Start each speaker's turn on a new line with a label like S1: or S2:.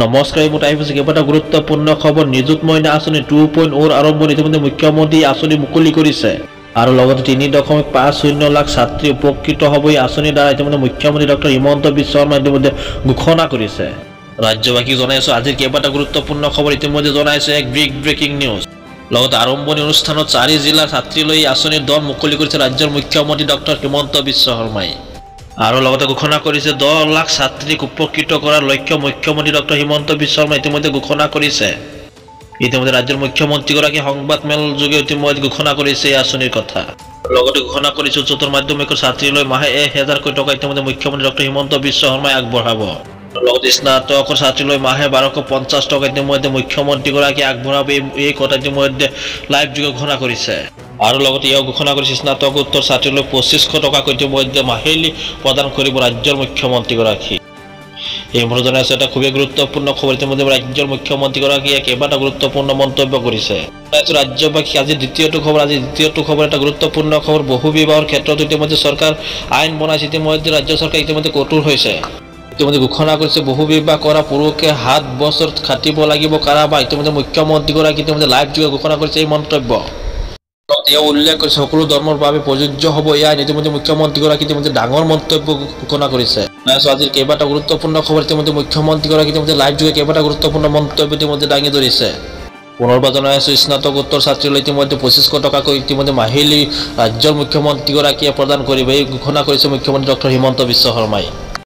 S1: নমস্কাৰ, এই মুহূৰ্তত আহিছে কেইবাটা গুৰুত্বপূৰ্ণ খবৰ। নিযুত মইনা আঁচনি 2.0 আৰম্ভণি ইতিমধ্যে মুখ্যমন্ত্ৰী আঁচনি মুকলি কৰিছে আৰু লগতে 3.50 লাখ ছাত্ৰী উপকৃত হ'ব। এই আঁচনিৰ দ্বাৰা ইতিমধ্যে মুখ্যমন্ত্ৰী ডক্টৰ হিমন্ত বিশ্ব শৰ্মাই ইতিমধ্যে ঘোষণা কৰিছে। ৰাজ্যবাসীক জনাইছো আজিৰ কেইবাটা গুৰুত্বপূৰ্ণ খবৰ ইতিমধ্যে জনাইছে এক বিগ ব্ৰেকিং নিউজ। লগতে আৰম্ভণি অনুষ্ঠানত 4 জিলাৰ ছাত্ৰীলৈ আঁচনিৰ দৰ মুকলি কৰিছে ৰাজ্যৰ মুখ্যমন্ত্ৰী ডক্টৰ হিমন্ত বিশ্ব শৰ্মাই আৰু লগতে ঘোষণা কৰিছে 10 লাখ ছাত্ৰীক উপকৃত কৰাৰ লক্ষ্য মুখ্যমন্ত্ৰী ডক্টৰ হিমন্ত বিশ্ব শৰ্মাই ইতিমধ্যে ঘোষণা কৰিছে। ইতিমধ্যে ৰাজ্যৰ মুখ্যমন্ত্ৰীগৰাকী সংবাদমেল যোগে ইতিমধ্যে ঘোষণা কৰিছে এই আঁচনিৰ কথা। লগতে ঘোষণা কৰিছে উচ্চতৰ মাধ্যমিকৰ ছাত্ৰীলৈ মাহে 1000 কোটি টকা ইতিমধ্যে মুখ্যমন্ত্ৰী ডক্টৰ হিমন্ত বিশ্ব শৰ্মাই আগবঢ়াব। লগতে স্নাতকৰ ছাত্ৰীলৈ মাহে 1250 টকা ইতিমধ্যে মুখ্যমন্ত্ৰীগৰাকী আগবঢ়াব। এই কথা ইতিমধ্যে লাইভ যোগে ঘোষণা কৰিছে আৰু লগতে এয়াও ঘোষণা কৰিছে স্নাতকোত্তৰ ছাত্ৰীলৈ 2500 টকাকৈ ইতিমধ্যে মাহিলী প্ৰদান কৰিব ৰাজ্যৰ মুখ্যমন্ত্ৰীগৰাকী। এই মুহূৰ্তত জনাইছে এটা খুবেই গুৰুত্বপূৰ্ণ খবৰ। ইতিমধ্যে ৰাজ্যৰ মুখ্যমন্ত্ৰীগৰাকীয়ে কেইবাটা গুৰুত্বপূৰ্ণ মন্তব্য কৰিছে। ৰাজ্যবাসী আজি দ্বিতীয়টো খবৰ এটা গুৰুত্বপূৰ্ণ খবৰ। বহু বিবাহৰ ক্ষেত্ৰত ইতিমধ্যে চৰকাৰ আইন বনাইছে। ইতিমধ্যে ৰাজ্য চৰকাৰ ইতিমধ্যে কঠোৰ হৈছে। ইতিমধ্যে ঘোষণা কৰিছে বহু বিবাহ কৰা পুৰুষে 7 বছৰ খাটিব লাগিব কাৰাবাস। ইতিমধ্যে মুখ্যমন্ত্ৰীগৰাকী ইতিমধ্যে লাইভ যোগে ঘোষণা কৰিছে এই মন্তব্য। এয়া উল্লেখ কৰিছে সকলো ধৰ্মৰ বাবে প্ৰযোজ্য হ'ব এই আইন। ইতিমধ্যে মুখ্যমন্ত্ৰীগৰাকী ইতিমধ্যে ডাঙৰ মন্তব্য ঘোষণা কৰিছে। আজিৰ কেইবাটা গুৰুত্বপূৰ্ণ খবৰ ইতিমধ্যে মুখ্যমন্ত্ৰীগৰাকী ইতিমধ্যে লাইভ যোগে কেইবাটা গুৰুত্বপূৰ্ণ মন্তব্য ইতিমধ্যে দাঙি ধৰিছে। পুনৰবাৰ জনাইছো স্নাতকোত্তৰ ছাত্ৰীলৈ ইতিমধ্যে 2500 টকাকৈ ইতিমধ্যে মাহিলী ৰাজ্যৰ মুখ্যমন্ত্ৰীগৰাকীয়ে প্ৰদান কৰিব। এই ঘোষণা কৰিছে মুখ্যমন্ত্ৰী ডক্টৰ হিমন্ত বিশ্ব শৰ্মাই।